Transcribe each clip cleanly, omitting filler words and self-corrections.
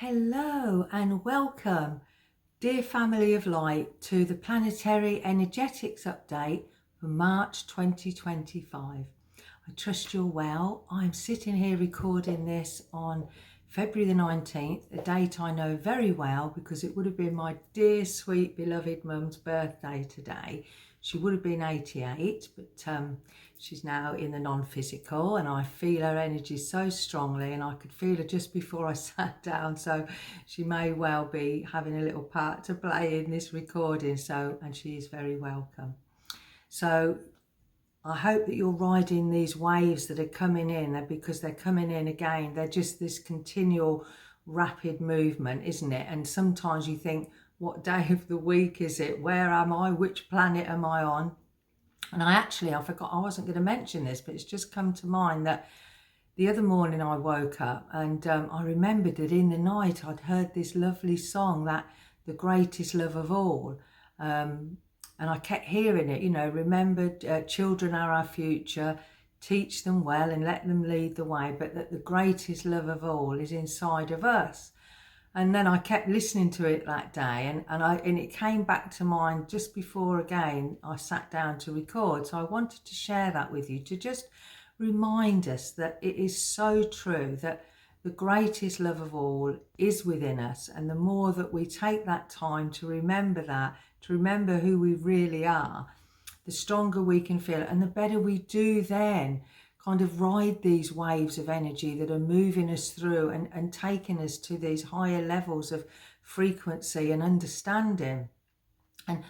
Hello and welcome, dear family of light, to the planetary energetics update for March 2025. I trust you're well. I'm sitting here recording this on February the 19th, a date I know very well because it would have been my dear, sweet, beloved mum's birthday today. She would have been 88, but she's now in the non-physical, and I feel her energy so strongly, and I could feel her just before I sat down, so she may well be having a little part to play in this recording, and she is very welcome. So I hope that you're riding these waves that are coming in, because they're coming in again. They're just this continual rapid movement, isn't it? And sometimes you think, what day of the week is it? Where am I? Which planet am I on? And I forgot, I wasn't going to mention this, but it's just come to mind that the other morning I woke up and I remembered that in the night I'd heard this lovely song, that the greatest love of all. And I kept hearing it, remember, children are our future, teach them well and let them lead the way, but that the greatest love of all is inside of us. And then I kept listening to it that day, and it came back to mind just before again I sat down to record. So I wanted to share that with you, to just remind us that it is so true that the greatest love of all is within us. And the more that we take that time to remember that, to remember who we really are, the stronger we can feel, and the better we do then kind of ride these waves of energy that are moving us through and taking us to these higher levels of frequency and understanding. And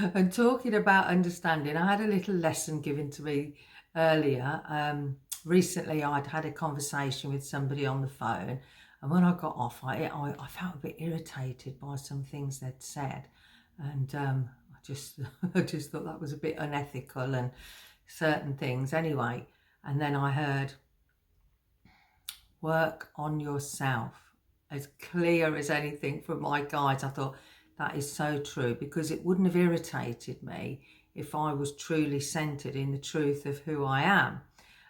and talking about understanding, I had a little lesson given to me earlier. Recently I'd had a conversation with somebody on the phone, and when I got off, I felt a bit irritated by some things they'd said, and I just thought that was a bit unethical and certain things anyway. And then I heard, work on yourself, as clear as anything from my guides. I thought that is so true, because it wouldn't have irritated me if I was truly centered in the truth of who I am.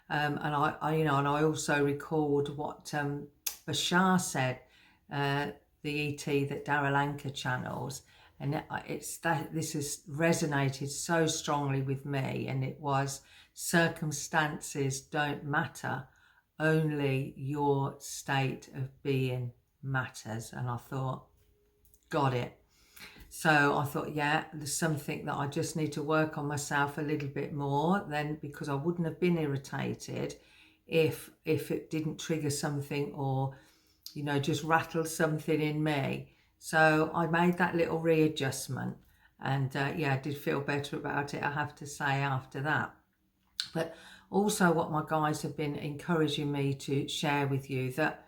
And I also recalled what Bashar said, the ET that Darryl Anka channels, and this has resonated so strongly with me, and it was, circumstances don't matter, only your state of being matters. And I thought, got it. So I thought, yeah, there's something that I just need to work on myself a little bit more then, because I wouldn't have been irritated if it didn't trigger something or, just rattle something in me. So I made that little readjustment, and I did feel better about it, I have to say, after that. But also what my guides have been encouraging me to share with you, that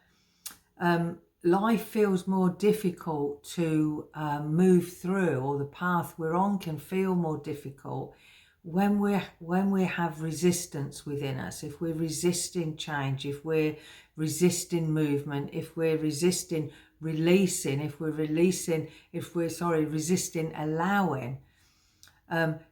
life feels more difficult to move through, or the path we're on can feel more difficult when we have resistance within us. If we're resisting change, if we're resisting movement, if we're resisting releasing, if we're resisting allowing.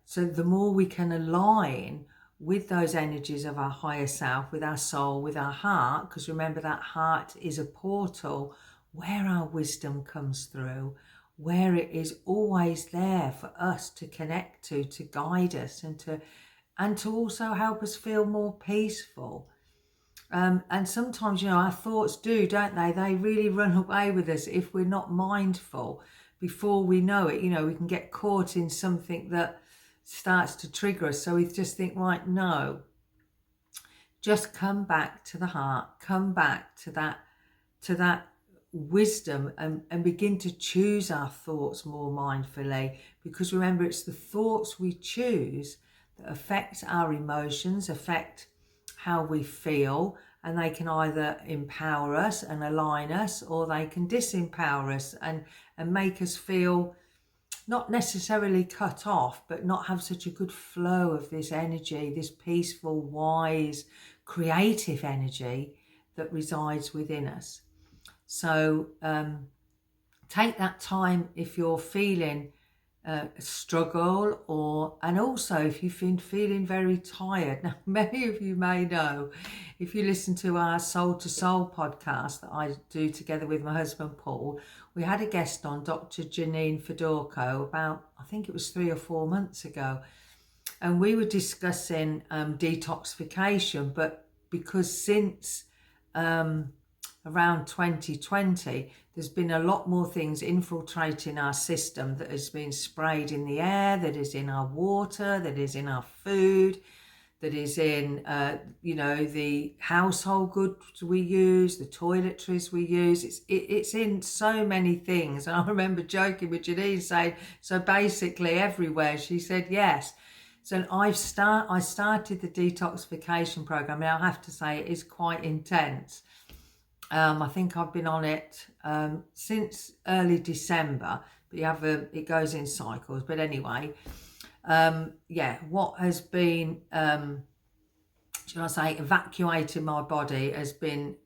So the more we can align with those energies of our higher self, with our soul, with our heart, because remember, that heart is a portal where our wisdom comes through, where it is always there for us to connect to guide us, and to also help us feel more peaceful. And sometimes, our thoughts do, don't they? They really run away with us if we're not mindful. Before we know it, we can get caught in something that starts to trigger us. So we just think, right, no, just come back to the heart, come back to that wisdom, and begin to choose our thoughts more mindfully. Because remember, it's the thoughts we choose that affect our emotions, affect how we feel, and they can either empower us and align us, or they can disempower us and make us feel not necessarily cut off, but not have such a good flow of this energy, this peaceful, wise, creative energy that resides within us. So take that time if you're feeling struggle, and also if you've been feeling very tired. Now, many of you may know, if you listen to our Soul to Soul podcast that I do together with my husband Paul, we had a guest on, Dr. Janine Fedorko, about, I think it was 3 or 4 months ago, and we were discussing detoxification. But because since around 2020, there's been a lot more things infiltrating our system that has been sprayed in the air, that is in our water, that is in our food, that is in, the household goods we use, the toiletries we use. It's in so many things. And I remember joking with Janine saying, so basically everywhere. She said, yes. So I started the detoxification program. Now I have to say it is quite intense. I think I've been on it since early December, but it goes in cycles. But anyway, what has been, should I say, evacuating my body has been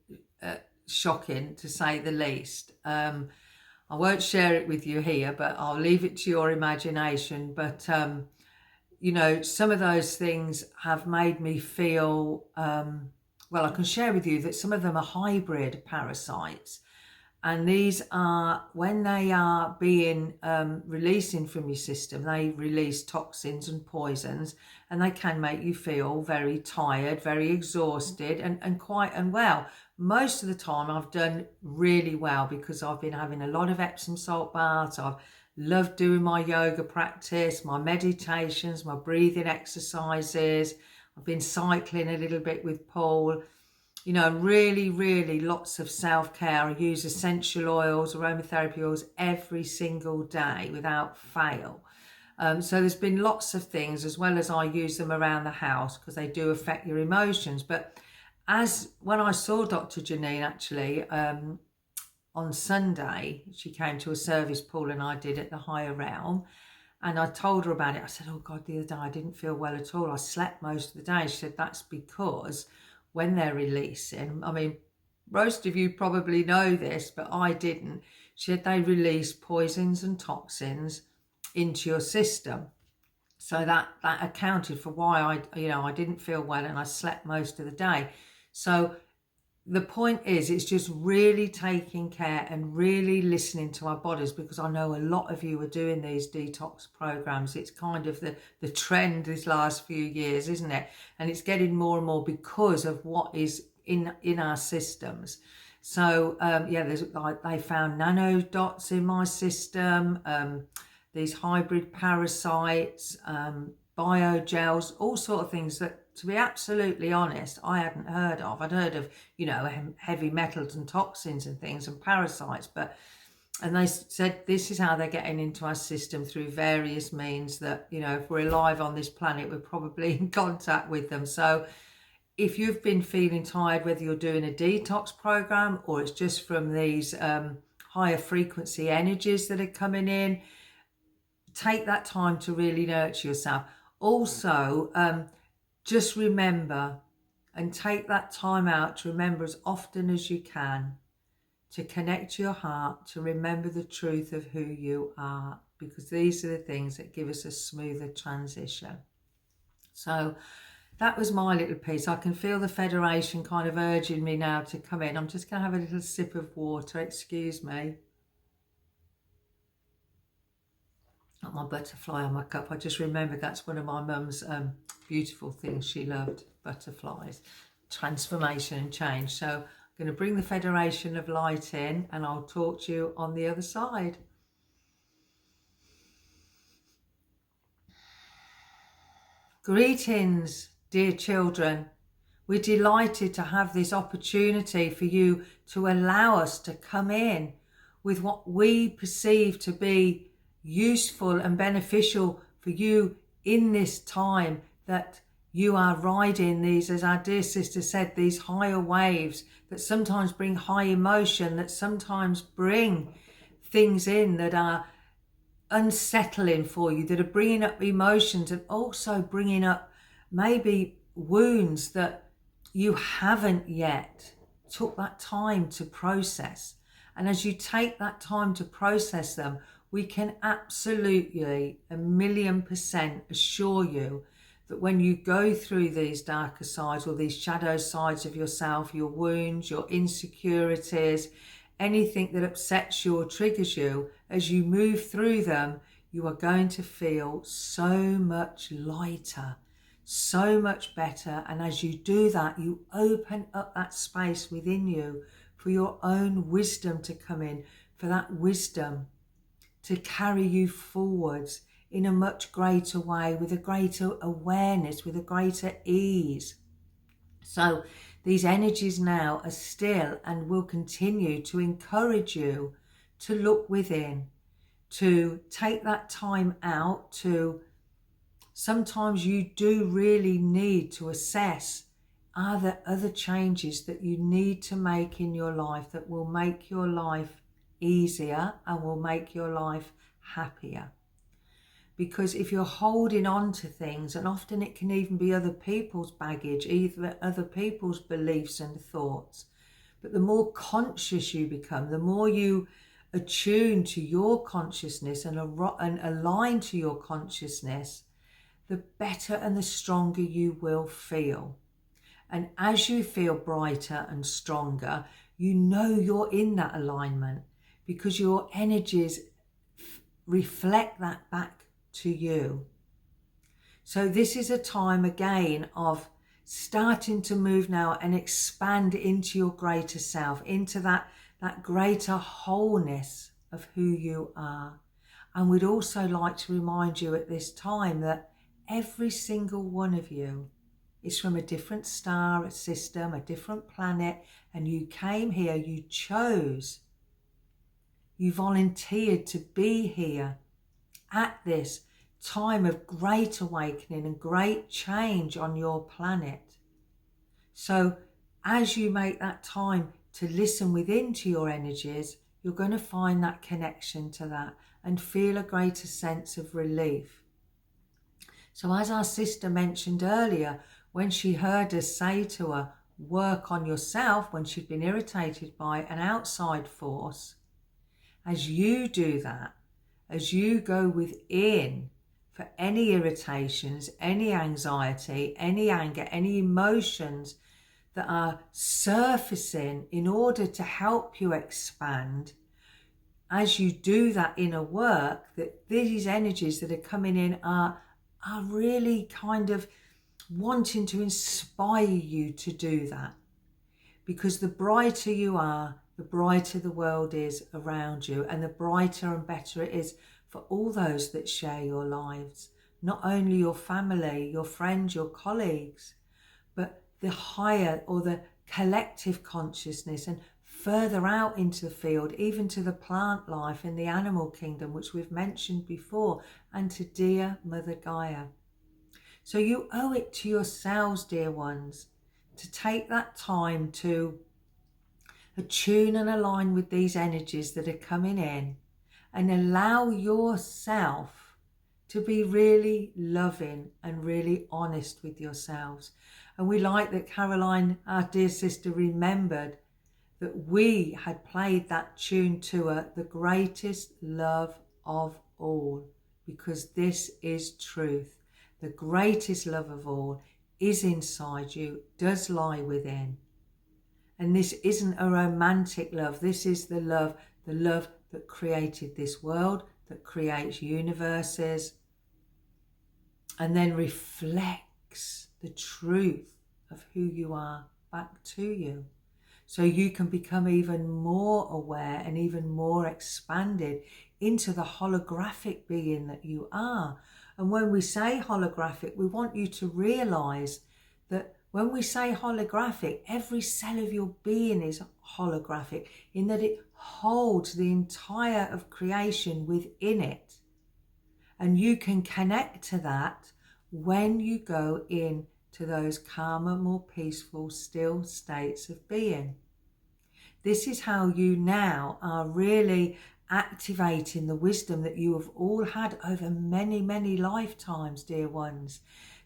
shocking, to say the least. I won't share it with you here, but I'll leave it to your imagination. But, some of those things have made me feel... I can share with you that some of them are hybrid parasites, and these are, when they are being releasing from your system, they release toxins and poisons, and they can make you feel very tired, very exhausted, and quite unwell. Most of the time I've done really well because I've been having a lot of Epsom salt baths. I've loved doing my yoga practice, my meditations, my breathing exercises. I've been cycling a little bit with Paul, really, really lots of self-care. I use essential oils, aromatherapy oils every single day without fail. So there's been lots of things, as well as I use them around the house because they do affect your emotions. But when I saw Dr. Janine actually on Sunday, she came to a service Paul and I did at the Higher Realm. And I told her about it. I said, oh God, the other day I didn't feel well at all. I slept most of the day. She said, that's because when they're releasing, I mean, most of you probably know this, but I didn't. She said they release poisons and toxins into your system. So that accounted for why I didn't feel well and I slept most of the day. So the point is, it's just really taking care and really listening to our bodies, because I know a lot of you are doing these detox programs. It's kind of the trend this last few years, isn't it? And it's getting more and more because of what is in our systems. So they found nano dots in my system, these hybrid parasites, biogels, all sort of things that, to be absolutely honest, I hadn't heard of. I'd heard of, heavy metals and toxins and things and parasites, and they said this is how they're getting into our system through various means that, if we're alive on this planet, we're probably in contact with them. So if you've been feeling tired, whether you're doing a detox program or it's just from these higher frequency energies that are coming in, take that time to really nurture yourself. Also, just remember and take that time out to remember as often as you can to connect to your heart, to remember the truth of who you are, because these are the things that give us a smoother transition. So that was my little piece. I can feel the Federation kind of urging me now to come in. I'm just going to have a little sip of water, excuse me. Not my butterfly on my cup. I just remembered that's one of my mum's beautiful things. She loved butterflies, transformation and change. So I'm going to bring the Federation of Light in, and I'll talk to you on the other side. Greetings, dear children. We're delighted to have this opportunity for you to allow us to come in with what we perceive to be useful and beneficial for you in this time that you are riding these, as our dear sister said, these higher waves that sometimes bring high emotion, that sometimes bring things in that are unsettling for you, that are bringing up emotions and also bringing up maybe wounds that you haven't yet took that time to process. And as you take that time to process them, we can absolutely 1,000,000% assure you that when you go through these darker sides or these shadow sides of yourself, your wounds, your insecurities, anything that upsets you or triggers you, as you move through them, you are going to feel so much lighter, so much better. And as you do that, you open up that space within you for your own wisdom to come in, for that wisdom to carry you forwards in a much greater way, with a greater awareness, with a greater ease. So these energies now are still and will continue to encourage you to look within, to take that time out to, sometimes you do really need to assess, are there other changes that you need to make in your life that will make your life easier and will make your life happier? Because if you're holding on to things, and often it can even be other people's baggage, either other people's beliefs and thoughts, but the more conscious you become, the more you attune to your consciousness and align to your consciousness, the better and the stronger you will feel. And as you feel brighter and stronger, you know you're in that alignment, because your energies reflect that back to you. So this is a time again of starting to move now and expand into your greater self, into that greater wholeness of who you are. And we'd also like to remind you at this time that every single one of you is from a different star, a system, a different planet, and you came here, you chose, you volunteered to be here at this time of great awakening and great change on your planet. So as you make that time to listen within to your energies, you're going to find that connection to that and feel a greater sense of relief. So as our sister mentioned earlier, when she heard us say to her, work on yourself, when she'd been irritated by an outside force, as you do that, as you go within for any irritations, any anxiety, any anger, any emotions that are surfacing in order to help you expand, as you do that inner work, that these energies that are coming in are really kind of wanting to inspire you to do that. Because the brighter you are, the brighter the world is around you, and the brighter and better it is for all those that share your lives. Not only your family, your friends, your colleagues, but the higher or the collective consciousness, and further out into the field, even to the plant life and the animal kingdom, which we've mentioned before, and to dear Mother Gaia. So you owe it to yourselves, dear ones, to take that time to attune and align with these energies that are coming in, and allow yourself to be really loving and really honest with yourselves. And we like that Caroline, our dear sister, remembered that we had played that tune to her, the greatest love of all, because this is truth. The greatest love of all is inside you, does lie within. And this isn't a romantic love. This is the love that created this world, that creates universes, and then reflects the truth of who you are back to you. So you can become even more aware and even more expanded into the holographic being that you are. And when we say holographic, we want you to realize that when we say holographic, every cell of your being is holographic, in that it holds the entire of creation within it. And you can connect to that when you go in to those calmer, more peaceful, still states of being. This is how you now are really activating the wisdom that you have all had over many, many lifetimes, dear ones.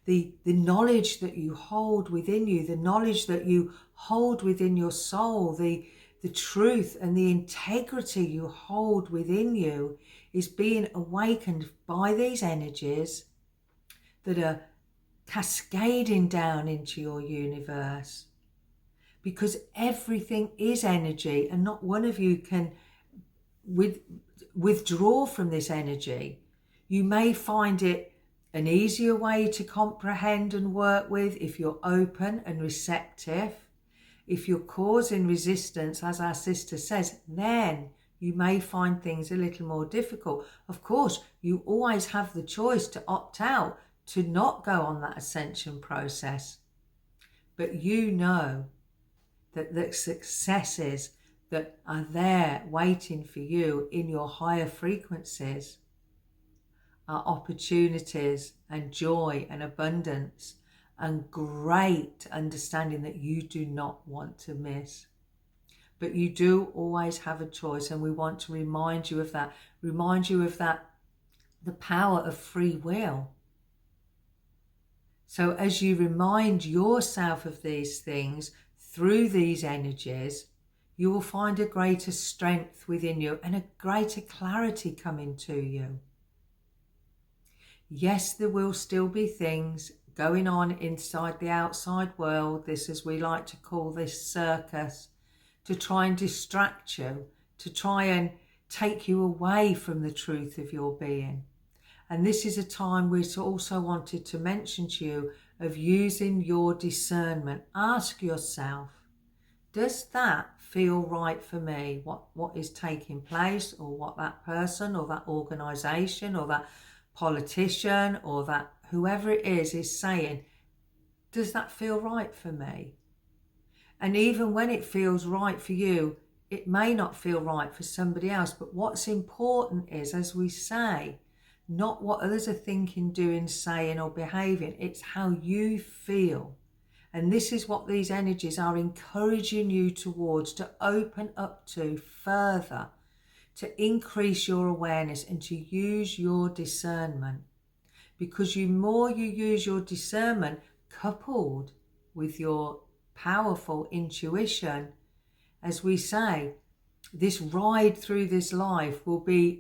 The knowledge that you hold within you, the knowledge that you hold within your soul, the the truth and the integrity you hold within you is being awakened by these energies that are cascading down into your universe. Because everything is energy, and not one of you can withdraw from this energy. You may find it an easier way to comprehend and work with if you're open and receptive. If you're causing resistance, as our sister says, then you may find things a little more difficult. Of course, you always have the choice to opt out, to not go on that ascension process. But you know that the successes that are there waiting for you in your higher frequencies are opportunities and joy and abundance and great understanding that you do not want to miss. But you do always have a choice, and we want to remind you of that, the power of free will. So as you remind yourself of these things through these energies, you will find a greater strength within you and a greater clarity coming to you. Yes, there will still be things going on inside the outside world, this, as we like to call this, circus, to try and distract you, to try and take you away from the truth of your being. And this is a time we also wanted to mention to you of using your discernment. Ask yourself, does that feel right for me? What is taking place, or what that person or that organisation or that politician or that whoever it is saying, does that feel right for me? And even when it feels right for you, it may not feel right for somebody else. But what's important is, as we say, not what others are thinking, doing, saying or behaving. It's how you feel. And this is what these energies are encouraging you towards, to open up to further, to increase your awareness and to use your discernment. Because the more you use your discernment, coupled with your powerful intuition, as we say, this ride through this life will be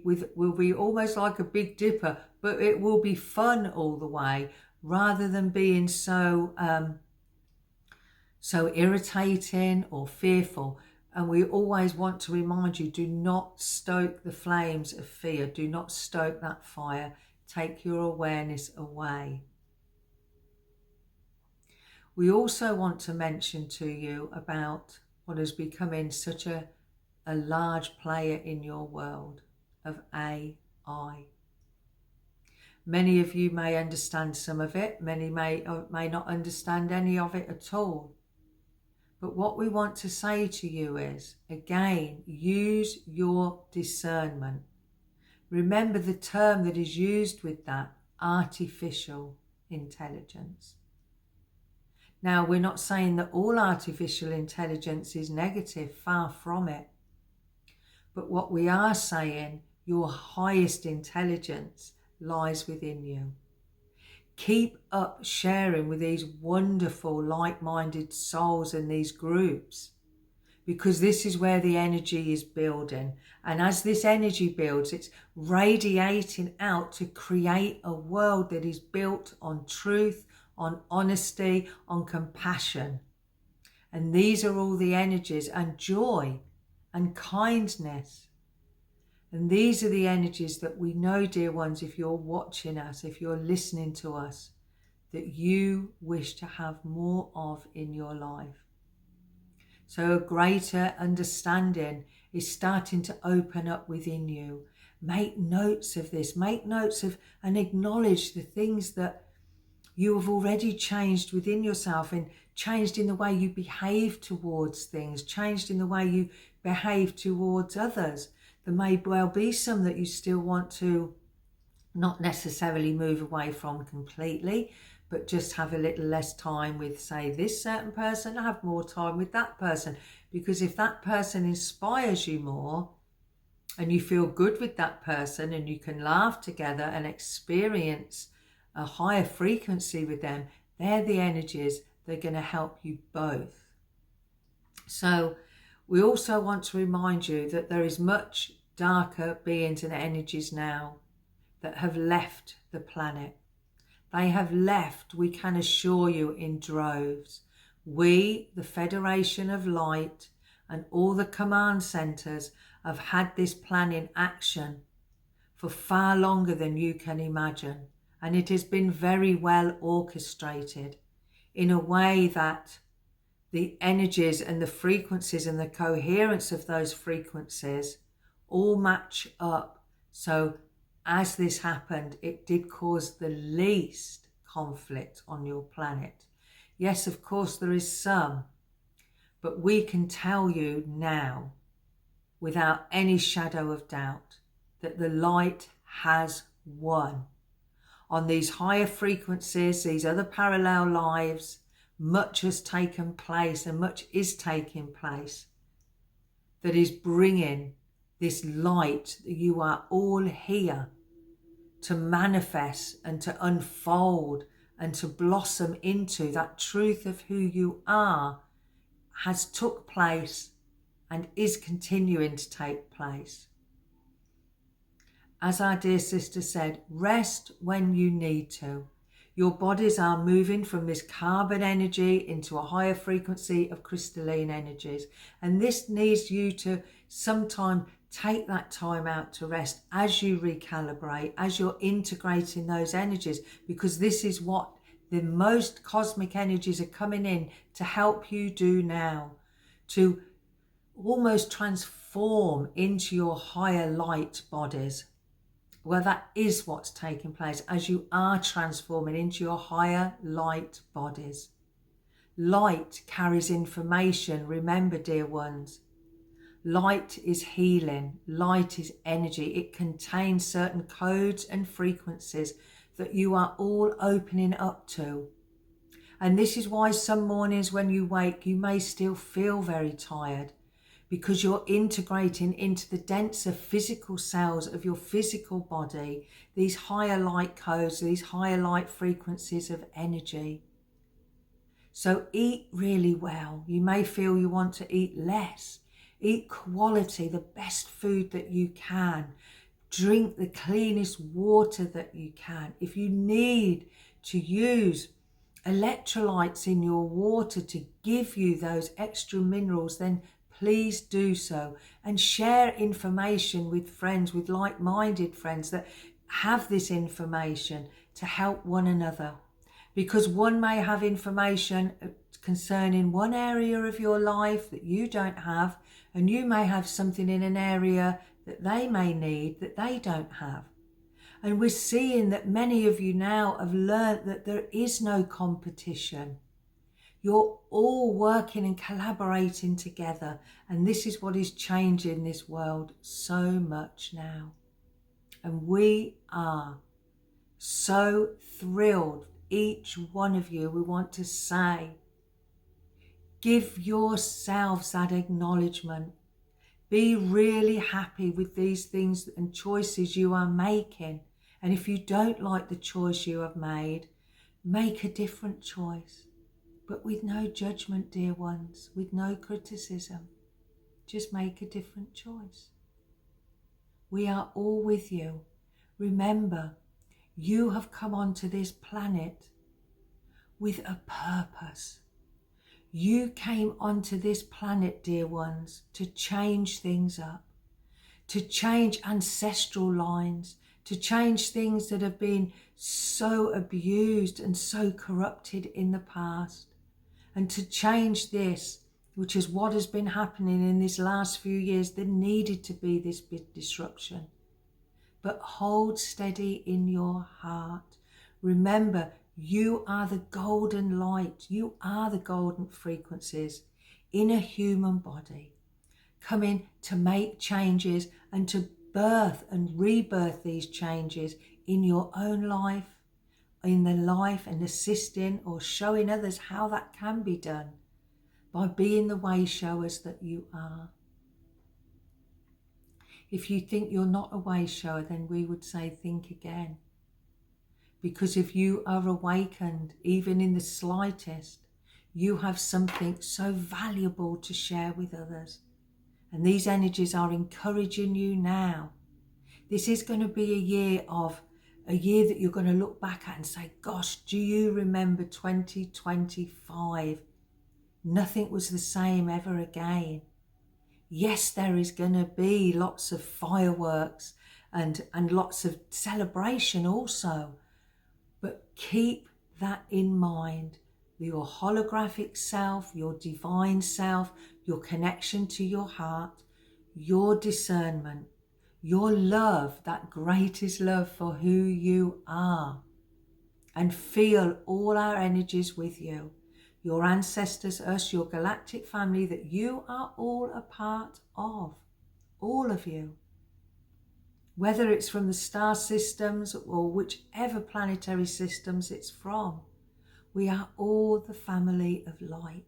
almost like a Big Dipper, but it will be fun all the way, rather than being so irritating or fearful. And we always want to remind you, do not stoke the flames of fear. Do not stoke that fire. Take your awareness away. We also want to mention to you about what is becoming such a large player in your world of AI. Many of you may understand some of it. Many may not understand any of it at all. But what we want to say to you is, again, use your discernment. Remember the term that is used with that, artificial intelligence. Now, we're not saying that all artificial intelligence is negative, far from it. But what we are saying, your highest intelligence lies within you. Keep up sharing with these wonderful like-minded souls in these groups, because this is where the energy is building. And as this energy builds, it's radiating out to create a world that is built on truth, on honesty, on compassion. And these are all the energies, and joy and kindness. And these are the energies that we know, dear ones, if you're watching us, if you're listening to us, that you wish to have more of in your life. So a greater understanding is starting to open up within you. Make notes of this. Make notes of and acknowledge the things that you have already changed within yourself, and changed in the way you behave towards things, changed in the way you behave towards others. There may well be some that you still want to not necessarily move away from completely, but just have a little less time with, say, this certain person, have more time with that person. Because if that person inspires you more and you feel good with that person and you can laugh together and experience a higher frequency with them, they're the energies that are going to help you both. So We also want to remind you that there is much darker beings and energies now that have left the planet. They have left, we can assure you, in droves. We, the Federation of Light, and all the command centres have had this plan in action for far longer than you can imagine. And it has been very well orchestrated in a way that the energies and the frequencies and the coherence of those frequencies all match up. So as this happened, it did cause the least conflict on your planet. Yes, of course, there is some, but we can tell you now, without any shadow of doubt, that the light has won. On these higher frequencies, these other parallel lives, much has taken place and much is taking place that is bringing this light that you are all here to manifest and to unfold and to blossom into. That truth of who you are has took place and is continuing to take place. As our dear sister said, rest when you need to. Your bodies are moving from this carbon energy into a higher frequency of crystalline energies. And this needs you to sometime take that time out to rest as you recalibrate, as you're integrating those energies, because this is what the most cosmic energies are coming in to help you do now, to almost transform into your higher light bodies. Well, that is what's taking place as you are transforming into your higher light bodies. Light carries information. Remember, dear ones, light is healing. Light is energy. It contains certain codes and frequencies that you are all opening up to. And this is why some mornings when you wake, you may still feel very tired, because you're integrating into the denser physical cells of your physical body these higher light codes, these higher light frequencies of energy. So eat really well. You may feel you want to eat less. Eat quality, the best food that you can. Drink the cleanest water that you can. If you need to use electrolytes in your water to give you those extra minerals, then please do so, and share information with friends, with like-minded friends that have this information to help one another. Because one may have information concerning one area of your life that you don't have, and you may have something in an area that they may need that they don't have. And we're seeing that many of you now have learnt that there is no competition. You're all working and collaborating together, and this is what is changing this world so much now. And we are so thrilled, each one of you. We want to say, give yourselves that acknowledgement. Be really happy with these things and choices you are making. And if you don't like the choice you have made, make a different choice. But with no judgment, dear ones, with no criticism. Just make a different choice. We are all with you. Remember, you have come onto this planet with a purpose. You came onto this planet, dear ones, to change things up, to change ancestral lines, to change things that have been so abused and so corrupted in the past. And to change this, which is what has been happening in these last few years, there needed to be this big disruption. But hold steady in your heart. Remember, you are the golden light. You are the golden frequencies in a human body, coming to make changes and to birth and rebirth these changes in your own life, in the life, and assisting or showing others how that can be done by being the way showers that you are. If you think you're not a way shower, then we would say think again. Because if you are awakened, even in the slightest, you have something so valuable to share with others. And these energies are encouraging you now. This is going to be a year that you're going to look back at and say, gosh, do you remember 2025? Nothing was the same ever again. Yes, there is going to be lots of fireworks and lots of celebration also. But keep that in mind. Your holographic self, your divine self, your connection to your heart, your discernment, your love, that greatest love for who you are. And feel all our energies with you. Your ancestors, us, your galactic family that you are all a part of. All of you. Whether it's from the star systems or whichever planetary systems it's from. We are all the family of light.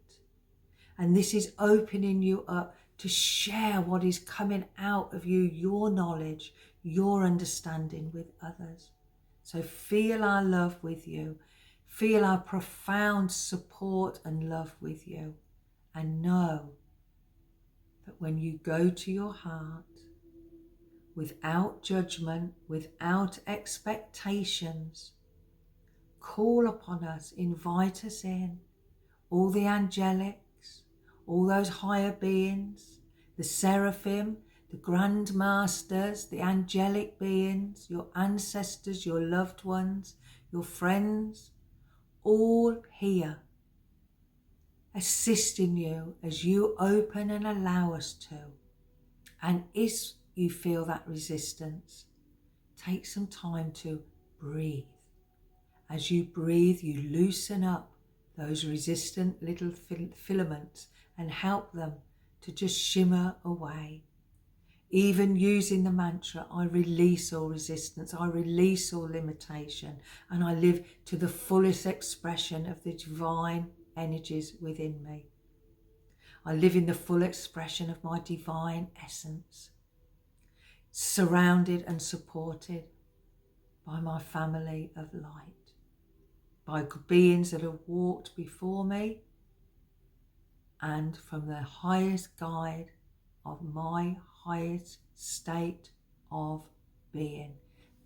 And this is opening you up to share what is coming out of you, your knowledge, your understanding with others. So feel our love with you. Feel our profound support and love with you. And know that when you go to your heart, without judgment, without expectations, call upon us, invite us in, all the angelics, all those higher beings, the seraphim, the grand masters, the angelic beings, your ancestors, your loved ones, your friends, all here, assisting you as you open and allow us to. And if you feel that resistance, take some time to breathe. As you breathe, you loosen up those resistant little filaments and help them to just shimmer away. Even using the mantra, I release all resistance, I release all limitation, and I live to the fullest expression of the divine energies within me. I live in the full expression of my divine essence, surrounded and supported by my family of light, by beings that have walked before me, and from the highest guide of my highest state of being.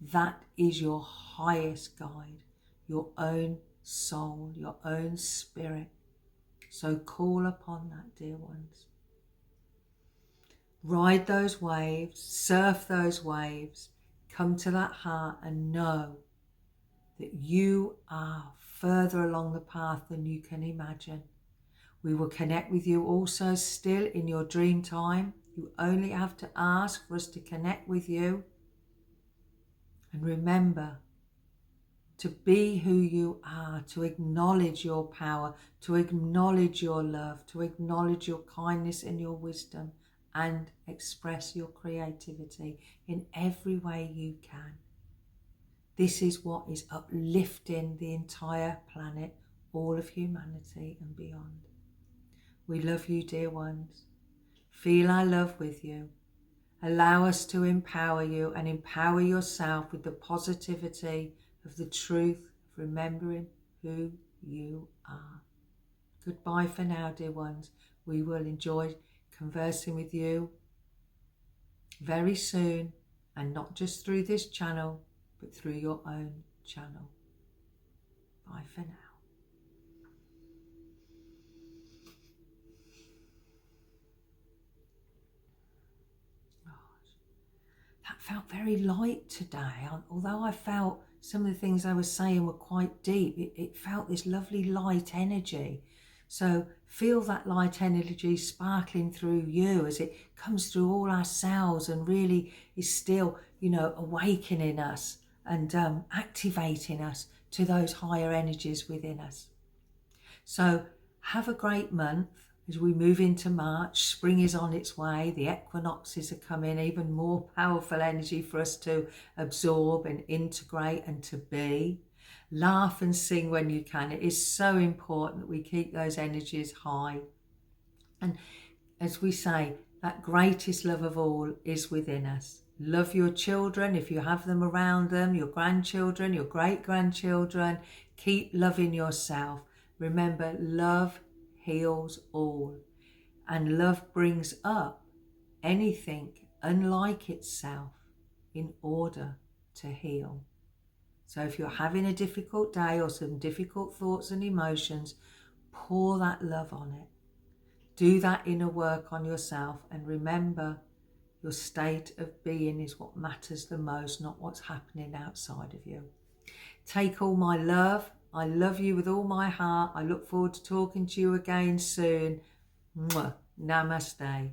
That is your highest guide, your own soul, your own spirit. So call upon that, dear ones. Ride those waves, surf those waves, come to that heart and know that you are further along the path than you can imagine. We will connect with you also still in your dream time. You only have to ask for us to connect with you. And remember to be who you are, to acknowledge your power, to acknowledge your love, to acknowledge your kindness and your wisdom, and express your creativity in every way you can. This is what is uplifting the entire planet, all of humanity and beyond. We love you, dear ones. Feel our love with you. Allow us to empower you and empower yourself with the positivity of the truth of remembering who you are. Goodbye for now, dear ones. We will enjoy conversing with you very soon, and not just through this channel, but through your own channel. Bye for now. That felt very light today. Although I felt some of the things I was saying were quite deep, it felt this lovely light energy. So feel that light energy sparkling through you as it comes through all our cells and really is still, awakening us and activating us to those higher energies within us. So have a great month. As we move into March, spring is on its way, the equinoxes are coming, even more powerful energy for us to absorb and integrate and to be. Laugh and sing when you can. It is so important that we keep those energies high. And as we say, that greatest love of all is within us. Love your children if you have them around them, your grandchildren, your great-grandchildren. Keep loving yourself. Remember, love heals all, and love brings up anything unlike itself in order to heal. So if you're having a difficult day or some difficult thoughts and emotions, pour that love on it. Do that inner work on yourself, and remember, your state of being is what matters the most, not what's happening outside of you. Take all my love. I love you with all my heart. I look forward to talking to you again soon. Mwah. Namaste.